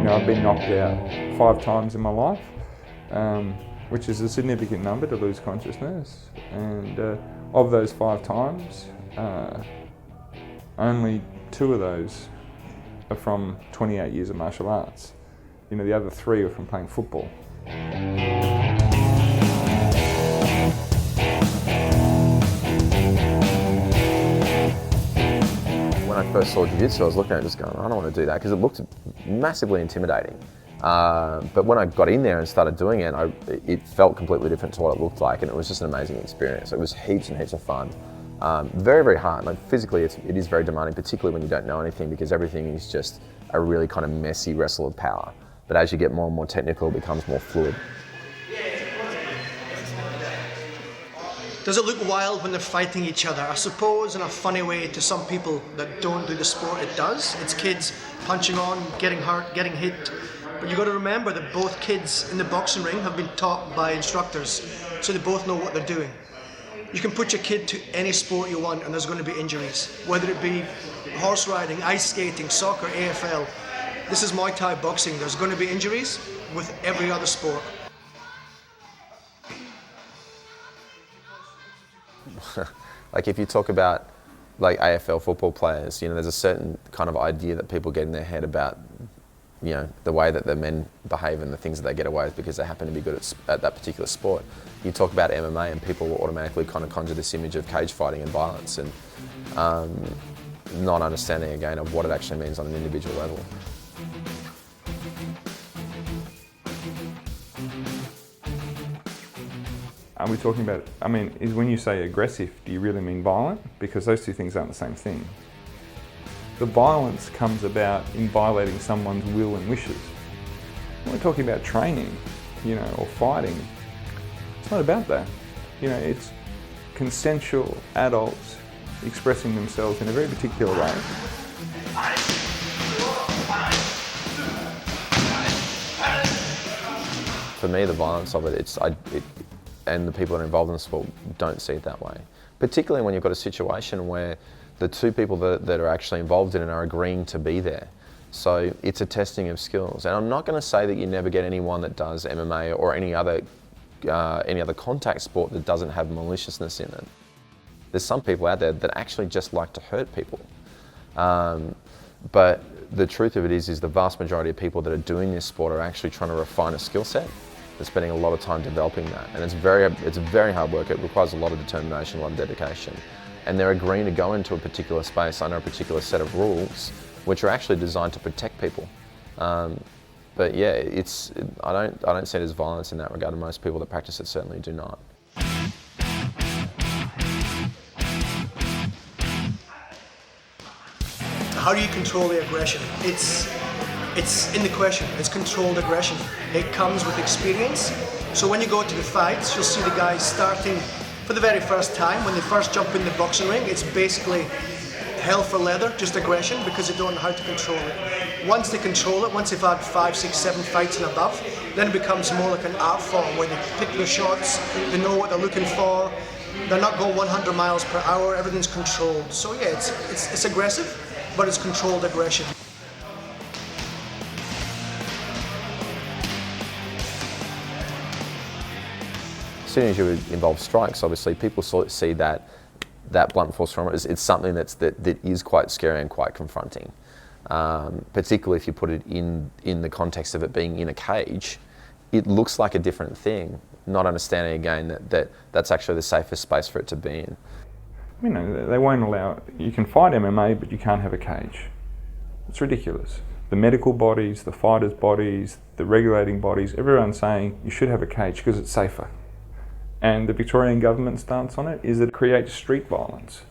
I've been knocked out 5 times in my life, which is a significant number to lose consciousness. And of those 5 times, only 2 of those are from 28 years of martial arts. The other 3 are from playing football. When I first saw jiu-jitsu, I was looking at it just going, I don't want to do that, because it looked massively intimidating. But when I got in there and started doing it, it felt completely different to what it looked like, and it was just an amazing experience. It was heaps and heaps of fun. Very, very hard. Like physically, it is very demanding, particularly when you don't know anything, because everything is just a really kind of messy wrestle of power. But as you get more and more technical, it becomes more fluid. Does it look wild when they're fighting each other? I suppose in a funny way to some people that don't do the sport, it does. It's kids punching on, getting hurt, getting hit. But you've got to remember that both kids in the boxing ring have been taught by instructors, so they both know what they're doing. You can put your kid to any sport you want and there's going to be injuries, whether it be horse riding, ice skating, soccer, AFL. This is Muay Thai boxing. There's going to be injuries with every other sport. Like if you talk about like AFL football players, there's a certain kind of idea that people get in their head about, the way that the men behave and the things that they get away with because they happen to be good at that particular sport. You talk about MMA and people will automatically kind of conjure this image of cage fighting and violence, and not understanding again of what it actually means on an individual level. Are we talking about, is when you say aggressive, do you really mean violent? Because those 2 things aren't the same thing. The violence comes about in violating someone's will and wishes. When we're talking about training, or fighting, it's not about that. It's consensual adults expressing themselves in a very particular way. For me, the violence of it, and the people that are involved in the sport don't see it that way. Particularly when you've got a situation where the 2 people that are actually involved in it are agreeing to be there. So it's a testing of skills. And I'm not going to say that you never get anyone that does MMA or any other contact sport that doesn't have maliciousness in it. There's some people out there that actually just like to hurt people. But the truth of it is the vast majority of people that are doing this sport are actually trying to refine a skill set. They're spending a lot of time developing that, and it's very hard work. It requires a lot of determination, a lot of dedication, and they're agreeing to go into a particular space under a particular set of rules, which are actually designed to protect people. But yeah, I don't see it as violence in that regard, and most people that practice it certainly do not. How do you control the aggression? It's in the question. It's controlled aggression. It comes with experience. So when you go to the fights, you'll see the guys starting for the very first time. When they first jump in the boxing ring, it's basically hell for leather, just aggression, because they don't know how to control it. Once they control it, once they've had 5, 6, 7 fights and above, then it becomes more like an art form where they pick their shots, they know what they're looking for, they're not going 100 miles per hour, everything's controlled. So yeah, it's aggressive, but it's controlled aggression. As soon as you involve strikes, obviously people see that blunt force trauma it's something that is quite scary and quite confronting. Particularly if you put it in the context of it being in a cage, it looks like a different thing. Not understanding again that's actually the safest space for it to be in. They won't allow. You can fight MMA, but you can't have a cage. It's ridiculous. The medical bodies, the fighters' bodies, the regulating bodies, everyone's saying you should have a cage because it's safer. And the Victorian government's stance on it is that it creates street violence.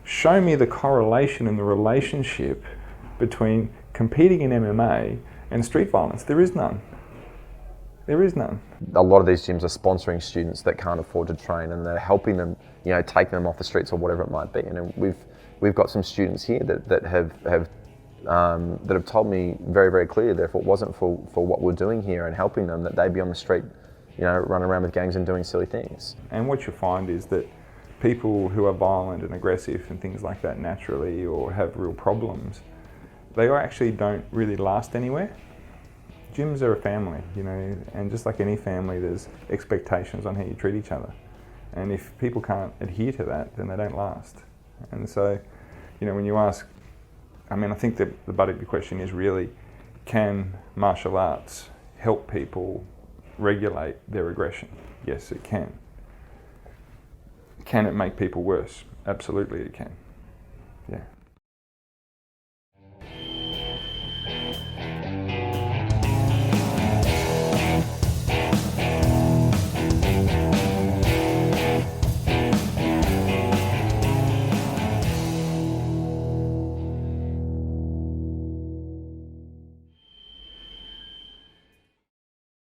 Show me the correlation and the relationship between competing in MMA and street violence. There is none. There is none. A lot of these gyms are sponsoring students that can't afford to train, and they're helping them, take them off the streets or whatever it might be. And we've got some students here that have told me very, very clearly that if it wasn't for what we're doing here and helping them, that they'd be on the street, running around with gangs and doing silly things. And what you find is that people who are violent and aggressive and things like that naturally, or have real problems, they actually don't really last anywhere. Gyms are a family, you know, and just like any family, there's expectations on how you treat each other. And if people can't adhere to that, then they don't last. And so, you know, when you ask, I mean, I think the butt of your question is really, can martial arts help people regulate their aggression? Yes, it can. Can it make people worse? Absolutely it can. Yeah.